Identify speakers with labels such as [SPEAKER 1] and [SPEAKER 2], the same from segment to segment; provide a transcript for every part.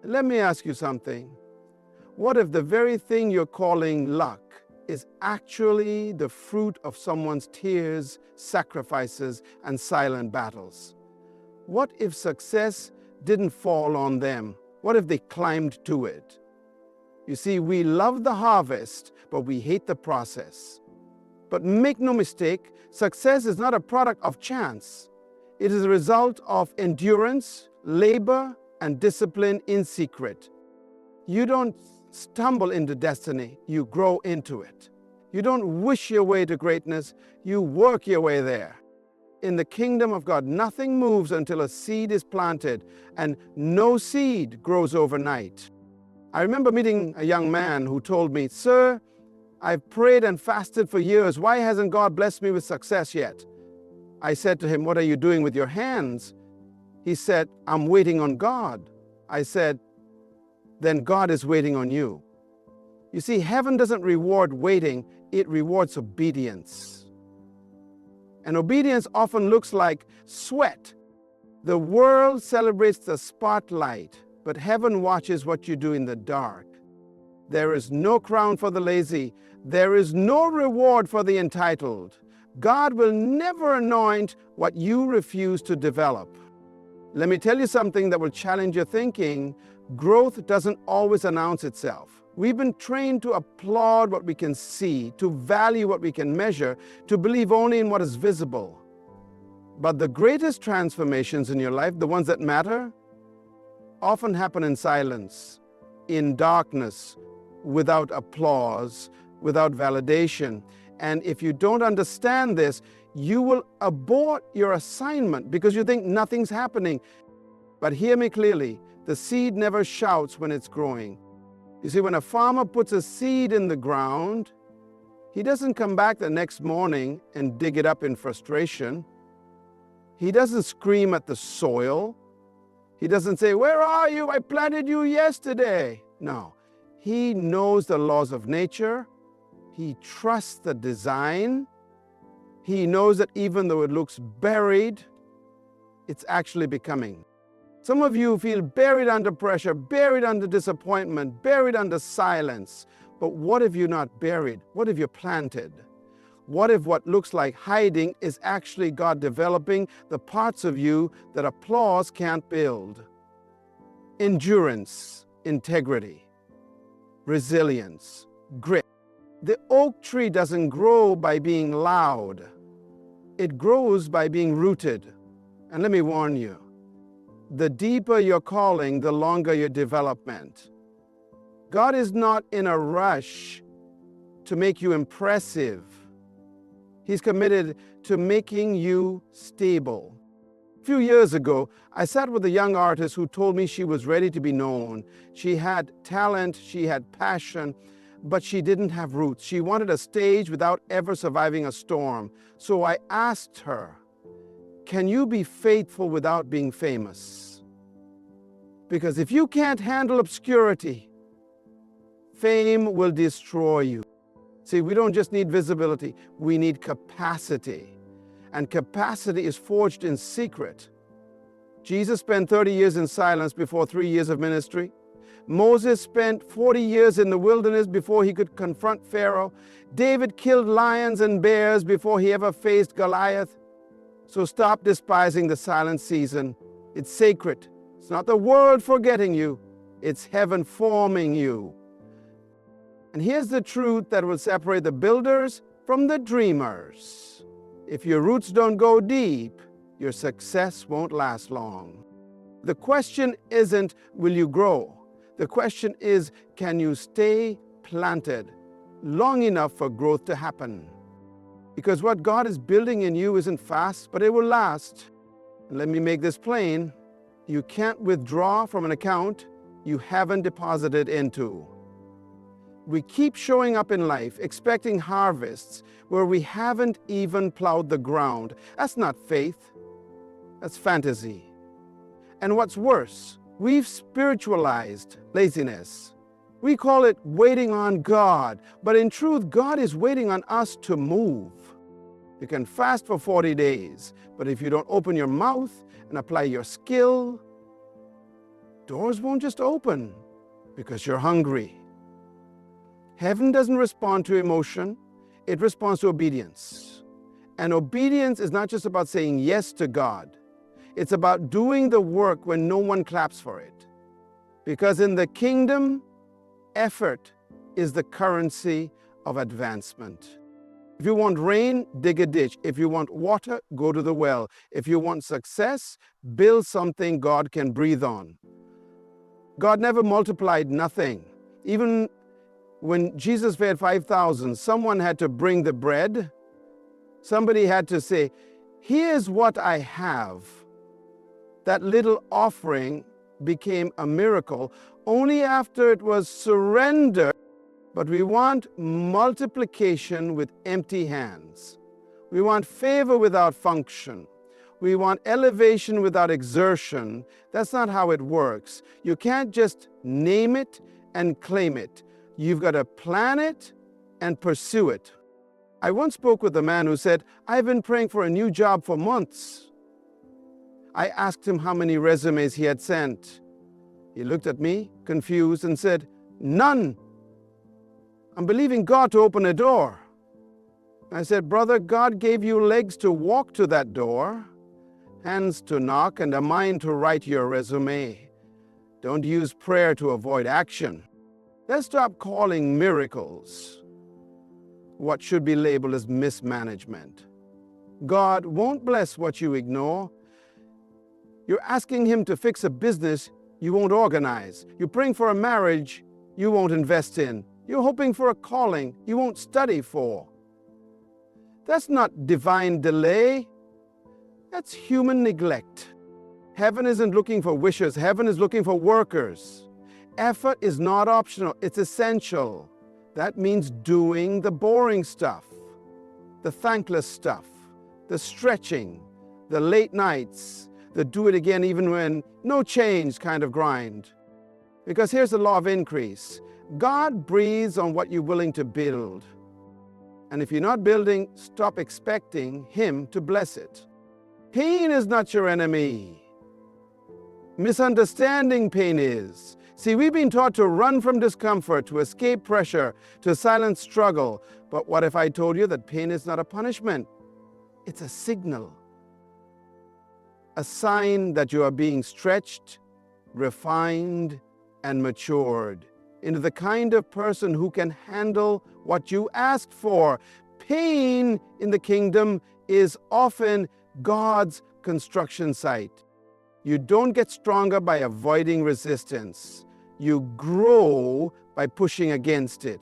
[SPEAKER 1] Let me ask you something. What if the very thing you're calling luck is actually the fruit of someone's tears, sacrifices, and silent battles? What if success didn't fall on them? What if they climbed to it? You see, we love the harvest, but we hate the process. But make no mistake, success is not a product of chance. It is a result of endurance, labor, and discipline in secret. You don't stumble into destiny, you grow into it. You don't wish your way to greatness, you work your way there. In the kingdom of God, nothing moves until a seed is planted, and no seed grows overnight. I remember meeting a young man who told me, "Sir, I've prayed and fasted for years. Why hasn't God blessed me with success yet?" I said to him, "What are you doing with your hands?" He said, "I'm waiting on God." I said, "Then God is waiting on you." You see, heaven doesn't reward waiting, it rewards obedience. And obedience often looks like sweat. The world celebrates the spotlight, but heaven watches what you do in the dark. There is no crown for the lazy. There is no reward for the entitled. God will never anoint what you refuse to develop. Let me tell you something that will challenge your thinking. Growth doesn't always announce itself. We've been trained to applaud what we can see, to value what we can measure, to believe only in what is visible. But the greatest transformations in your life, the ones that matter, often happen in silence, in darkness, without applause, without validation. And if you don't understand this, you will abort your assignment because you think nothing's happening. But hear me clearly, the seed never shouts when it's growing. You see, when a farmer puts a seed in the ground, he doesn't come back the next morning and dig it up in frustration. He doesn't scream at the soil. He doesn't say, "Where are you? I planted you yesterday." No, he knows the laws of nature. He trusts the design. He knows that even though it looks buried, it's actually becoming. Some of you feel buried under pressure, buried under disappointment, buried under silence. But what if you're not buried? What if you're planted? What if what looks like hiding is actually God developing the parts of you that applause can't build? Endurance, integrity, resilience, grit. The oak tree doesn't grow by being loud. It grows by being rooted. And let me warn you, the deeper your calling, the longer your development. God is not in a rush to make you impressive. He's committed to making you stable. A few years ago, I sat with a young artist who told me she was ready to be known. She had talent, she had passion, but she didn't have roots. She wanted a stage without ever surviving a storm. So I asked her, "Can you be faithful without being famous?" Because if you can't handle obscurity, fame will destroy you. See, we don't just need visibility, we need capacity. And capacity is forged in secret. Jesus spent 30 years in silence before 3 years of ministry. Moses spent 40 years in the wilderness before he could confront Pharaoh. David killed lions and bears before he ever faced Goliath. So stop despising the silent season. It's sacred. It's not the world forgetting you. It's heaven forming you. And here's the truth that will separate the builders from the dreamers. If your roots don't go deep, your success won't last long. The question isn't, will you grow? The question is, can you stay planted long enough for growth to happen? Because what God is building in you isn't fast, but it will last. And let me make this plain. You can't withdraw from an account you haven't deposited into. We keep showing up in life expecting harvests where we haven't even plowed the ground. That's not faith. That's fantasy. And what's worse, we've spiritualized laziness. We call it waiting on God, but in truth, God is waiting on us to move. You can fast for 40 days, but if you don't open your mouth and apply your skill, doors won't just open because you're hungry. Heaven doesn't respond to emotion, it responds to obedience. And obedience is not just about saying yes to God. It's about doing the work when no one claps for it. Because in the kingdom, effort is the currency of advancement. If you want rain, dig a ditch. If you want water, go to the well. If you want success, build something God can breathe on. God never multiplied nothing. Even when Jesus fed 5,000, someone had to bring the bread. Somebody had to say, here's what I have. That little offering became a miracle only after it was surrendered. But we want multiplication with empty hands. We want favor without function. We want elevation without exertion. That's not how it works. You can't just name it and claim it. You've got to plan it and pursue it. I once spoke with a man who said, I've been praying for a new job for months. I asked him how many resumes he had sent. He looked at me, confused, and said, none. I'm believing God to open a door. I said, brother, God gave you legs to walk to that door, hands to knock, and a mind to write your resume. Don't use prayer to avoid action. Let's stop calling miracles what should be labeled as mismanagement. God won't bless what you ignore. You're asking Him to fix a business you won't organize. You're praying for a marriage you won't invest in. You're hoping for a calling you won't study for. That's not divine delay. That's human neglect. Heaven isn't looking for wishers. Heaven is looking for workers. Effort is not optional. It's essential. That means doing the boring stuff, the thankless stuff, the stretching, the late nights, the do it again even when no change kind of grind. Because here's the law of increase. God breathes on what you're willing to build. And if you're not building, stop expecting Him to bless it. Pain is not your enemy. Misunderstanding pain is. See, we've been taught to run from discomfort, to escape pressure, to silence struggle. But what if I told you that pain is not a punishment? It's a signal. A sign that you are being stretched, refined, and matured into the kind of person who can handle what you asked for. Pain in the kingdom is often God's construction site. You don't get stronger by avoiding resistance. You grow by pushing against it.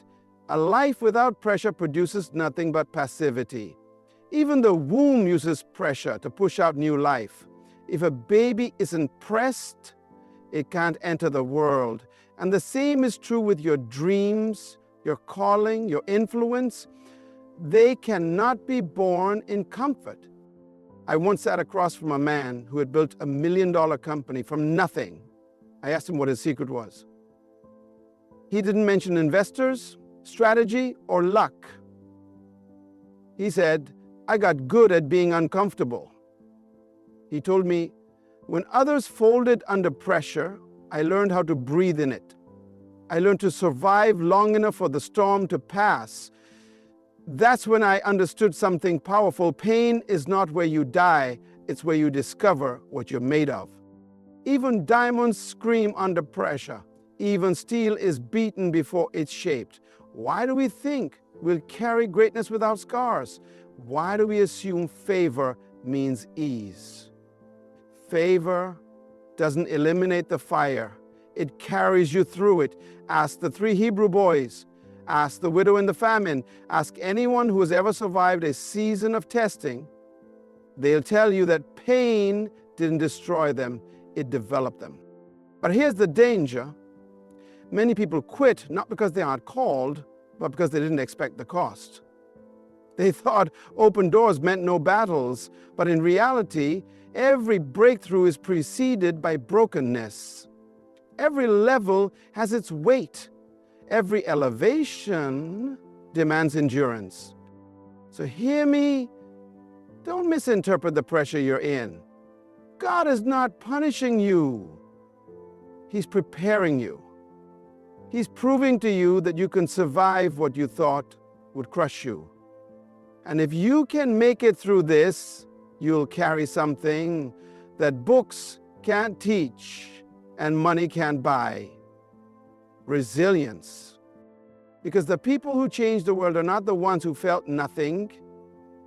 [SPEAKER 1] A life without pressure produces nothing but passivity. Even the womb uses pressure to push out new life. If a baby isn't pressed, it can't enter the world. And the same is true with your dreams, your calling, your influence. They cannot be born in comfort. I once sat across from a man who had built $1 million company from nothing. I asked him what his secret was. He didn't mention investors, strategy, or luck. He said, I got good at being uncomfortable. He told me, when others folded under pressure, I learned how to breathe in it. I learned to survive long enough for the storm to pass. That's when I understood something powerful. Pain is not where you die, it's where you discover what you're made of. Even diamonds scream under pressure. Even steel is beaten before it's shaped. Why do we think we'll carry greatness without scars? Why do we assume favor means ease? Favor doesn't eliminate the fire. It carries you through it. Ask the 3 Hebrew boys. Ask the widow in the famine. Ask anyone who has ever survived a season of testing. They'll tell you that pain didn't destroy them, it developed them. But here's the danger. Many people quit not because they aren't called, but because they didn't expect the cost. They thought open doors meant no battles, but in reality, every breakthrough is preceded by brokenness. Every level has its weight. Every elevation demands endurance. So hear me, don't misinterpret the pressure you're in. God is not punishing you. He's preparing you. He's proving to you that you can survive what you thought would crush you. And if you can make it through this, you'll carry something that books can't teach and money can't buy. Resilience. Because the people who change the world are not the ones who felt nothing.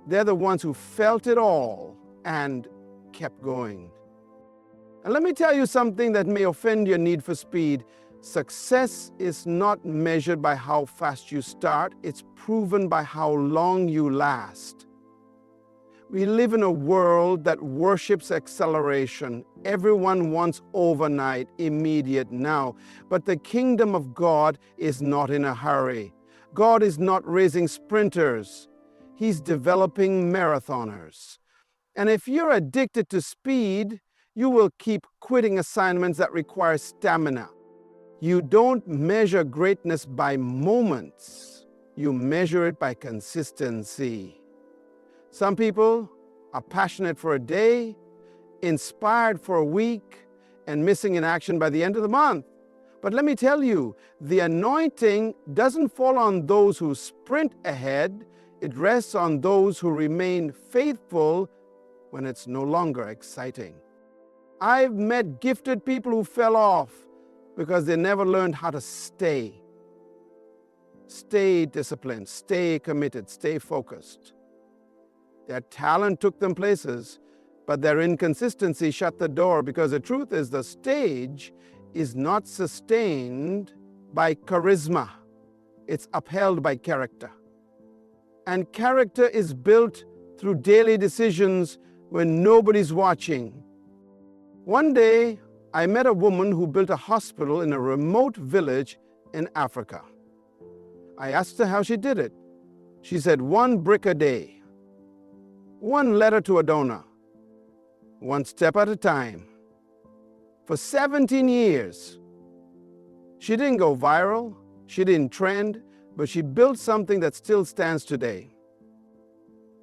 [SPEAKER 1] They're the ones who felt it all and kept going. And let me tell you something that may offend your need for speed. Success is not measured by how fast you start. It's proven by how long you last. We live in a world that worships acceleration. Everyone wants overnight, immediate now. But the kingdom of God is not in a hurry. God is not raising sprinters. He's developing marathoners. And if you're addicted to speed, you will keep quitting assignments that require stamina. You don't measure greatness by moments. You measure it by consistency. Some people are passionate for a day, inspired for a week, and missing in action by the end of the month. But let me tell you, the anointing doesn't fall on those who sprint ahead. It rests on those who remain faithful when it's no longer exciting. I've met gifted people who fell off because they never learned how to stay. Stay disciplined, stay committed, stay focused. Their talent took them places, but their inconsistency shut the door, because the truth is the stage is not sustained by charisma. It's upheld by character. And character is built through daily decisions when nobody's watching. One day, I met a woman who built a hospital in a remote village in Africa. I asked her how she did it. She said, 1 brick a day, 1 letter to a donor, 1 step at a time. For 17 years, she didn't go viral, she didn't trend, but she built something that still stands today.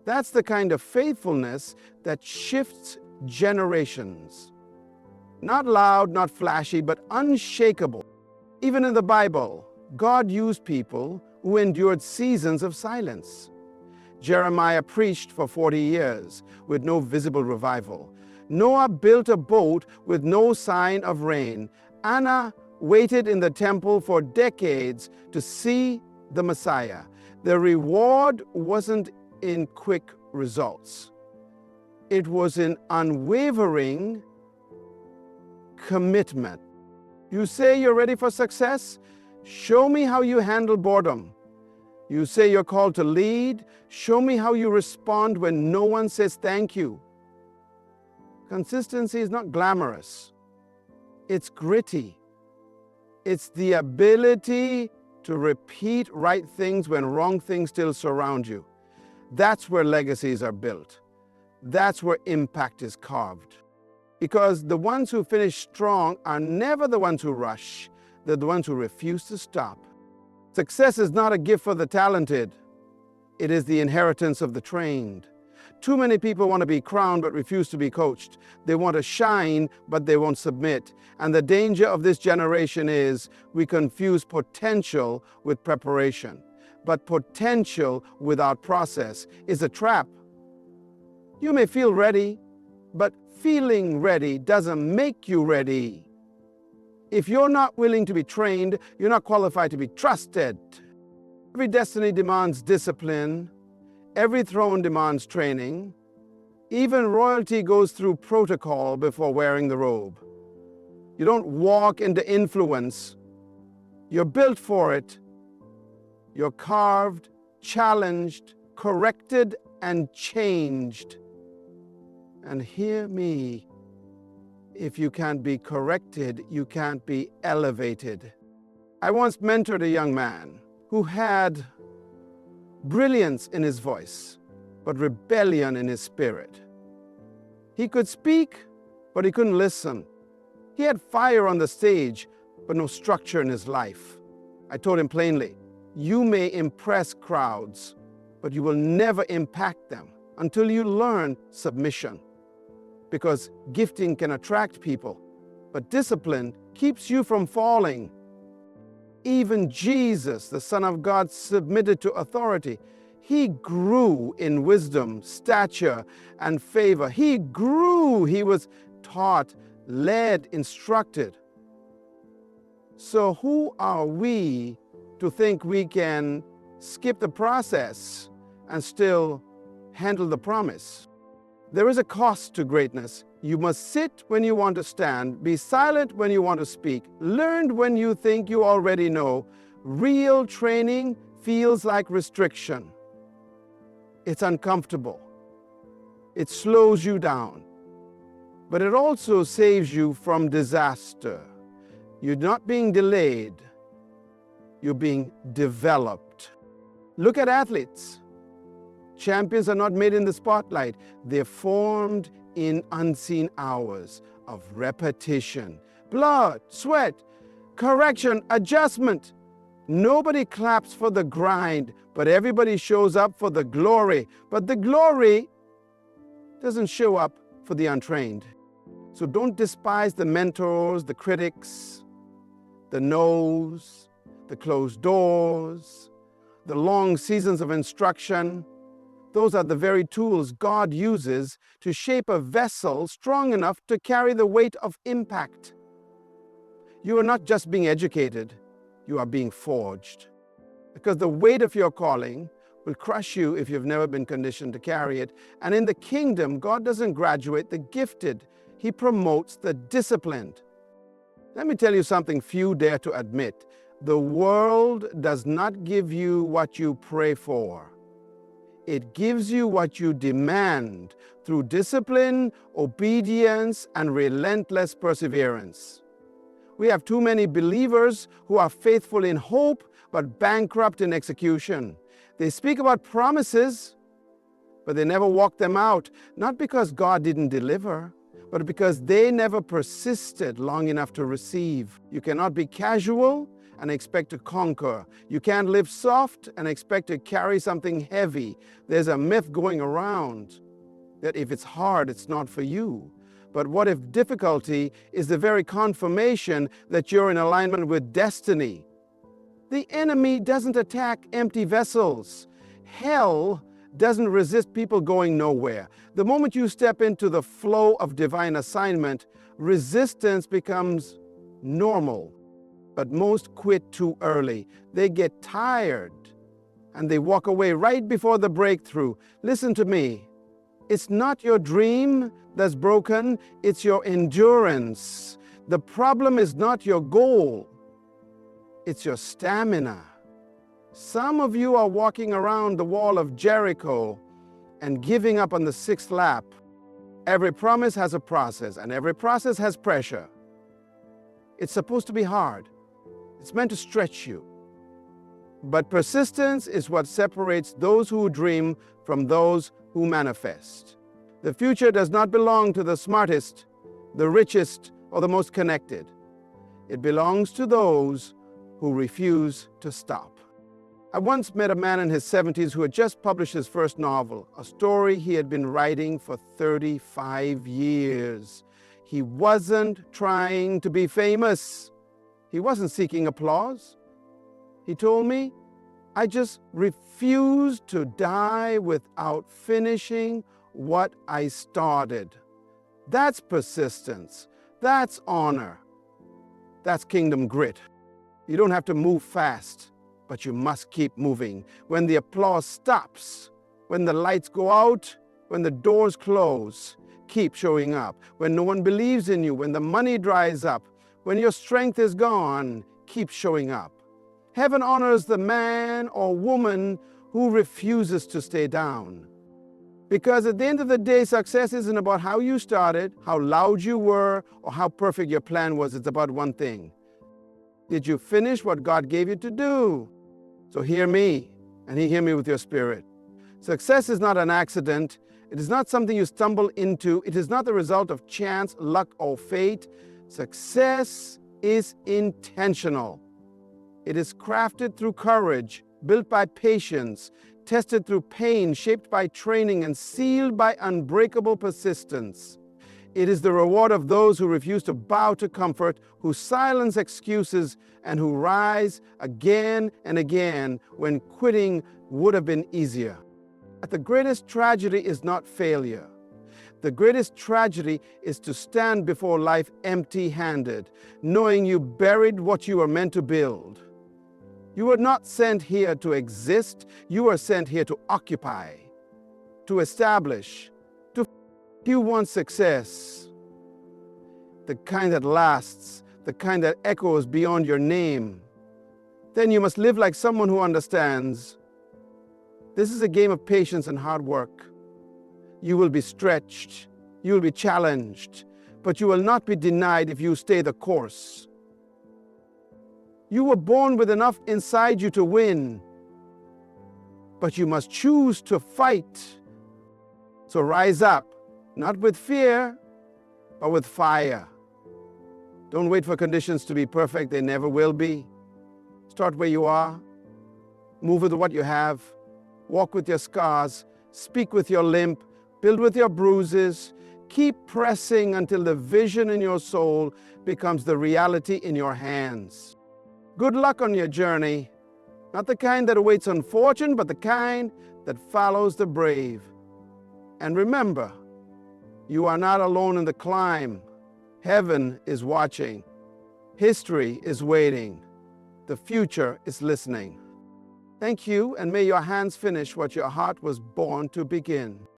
[SPEAKER 1] That's the kind of faithfulness that shifts generations. Not loud, not flashy, but unshakable. Even in the Bible, God used people who endured seasons of silence. Jeremiah preached for 40 years with no visible revival. Noah built a boat with no sign of rain. Anna waited in the temple for decades to see the Messiah. The reward wasn't in quick results. It was in unwavering commitment. You say you're ready for success? Show me how you handle boredom. You say you're called to lead? Show me how you respond when no one says thank you. Consistency is not glamorous. It's gritty. It's the ability to repeat right things when wrong things still surround you. That's where legacies are built. That's where impact is carved. Because the ones who finish strong are never the ones who rush. They're the ones who refuse to stop. Success is not a gift for the talented. It is the inheritance of the trained. Too many people want to be crowned but refuse to be coached. They want to shine but they won't submit. And the danger of this generation is we confuse potential with preparation. But potential without process is a trap. You may feel ready, but feeling ready doesn't make you ready. If you're not willing to be trained, you're not qualified to be trusted. Every destiny demands discipline. Every throne demands training. Even royalty goes through protocol before wearing the robe. You don't walk into influence. You're built for it. You're carved, challenged, corrected, and changed. And hear me, if you can't be corrected, you can't be elevated. I once mentored a young man who had brilliance in his voice, but rebellion in his spirit. He could speak, but he couldn't listen. He had fire on the stage, but no structure in his life. I told him plainly, you may impress crowds, but you will never impact them until you learn submission. Because gifting can attract people, but but discipline keeps you from falling. Even Jesus, the Son of God, submitted to authority. He grew in wisdom, stature, and favor. He grew. He was taught, led, instructed. So who are we to think we can skip the process and still handle the promise? There is a cost to greatness. You must sit when you want to stand, be silent when you want to speak, learn when you think you already know. Real training feels like restriction. It's uncomfortable. It slows you down, but it also saves you from disaster. You're not being delayed, you're being developed. Look at athletes. Champions are not made in the spotlight. They're formed in unseen hours of repetition, blood, sweat, correction, adjustment. Nobody claps for the grind, but everybody shows up for the glory. But the glory doesn't show up for the untrained. So don't despise the mentors, the critics, the no's, the closed doors, the long seasons of instruction. Those are the very tools God uses to shape a vessel strong enough to carry the weight of impact. You are not just being educated, you are being forged. Because the weight of your calling will crush you if you've never been conditioned to carry it. And in the kingdom, God doesn't graduate the gifted. He promotes the disciplined. Let me tell you something few dare to admit. The world does not give you what you pray for. It gives you what you demand through discipline, obedience, and relentless perseverance. We have too many believers who are faithful in hope, but bankrupt in execution. They speak about promises, but they never walk them out, not because God didn't deliver, but because they never persisted long enough to receive. You cannot be casual and expect to conquer. You can't live soft and expect to carry something heavy. There's a myth going around that if it's hard, it's not for you. But what if difficulty is the very confirmation that you're in alignment with destiny? The enemy doesn't attack empty vessels. Hell doesn't resist people going nowhere. The moment you step into the flow of divine assignment, resistance becomes normal. But most quit too early. They get tired and they walk away right before the breakthrough. Listen to me. It's not your dream that's broken, it's your endurance. The problem is not your goal, it's your stamina. Some of you are walking around the wall of Jericho and giving up on the 6th lap. Every promise has a process, and every process has pressure. It's supposed to be hard. It's meant to stretch you. But persistence is what separates those who dream from those who manifest. The future does not belong to the smartest, the richest, or the most connected. It belongs to those who refuse to stop. I once met a man in his 70s who had just published his first novel, a story he had been writing for 35 years. He wasn't trying to be famous. He wasn't seeking applause. He told me, I just refused to die without finishing what I started. That's persistence. That's honor. That's kingdom grit. You don't have to move fast, but you must keep moving. When the applause stops, when the lights go out, when the doors close, keep showing up. When no one believes in you, when the money dries up, when your strength is gone, keep showing up. Heaven honors the man or woman who refuses to stay down. Because at the end of the day, success isn't about how you started, how loud you were, or how perfect your plan was. It's about one thing. Did you finish what God gave you to do? So hear me, and hear me with your spirit. Success is not an accident. It is not something you stumble into. It is not the result of chance, luck, or fate. Success is intentional. It is crafted through courage, built by patience, tested through pain, shaped by training, and sealed by unbreakable persistence. It is the reward of those who refuse to bow to comfort, who silence excuses, and who rise again and again when quitting would have been easier. The greatest tragedy is not failure. The greatest tragedy is to stand before life empty-handed, knowing you buried what you were meant to build. You were not sent here to exist. You were sent here to occupy, to establish, to you want success, the kind that lasts, the kind that echoes beyond your name. Then you must live like someone who understands. This is a game of patience and hard work. You will be stretched, you will be challenged, but you will not be denied if you stay the course. You were born with enough inside you to win, but you must choose to fight. So rise up, not with fear, but with fire. Don't wait for conditions to be perfect. They never will be. Start where you are. Move with what you have. Walk with your scars. Speak with your limp. Build with your bruises. Keep pressing until the vision in your soul becomes the reality in your hands. Good luck on your journey. Not the kind that awaits on fortune, but the kind that follows the brave. And remember, you are not alone in the climb. Heaven is watching. History is waiting. The future is listening. Thank you, and may your hands finish what your heart was born to begin.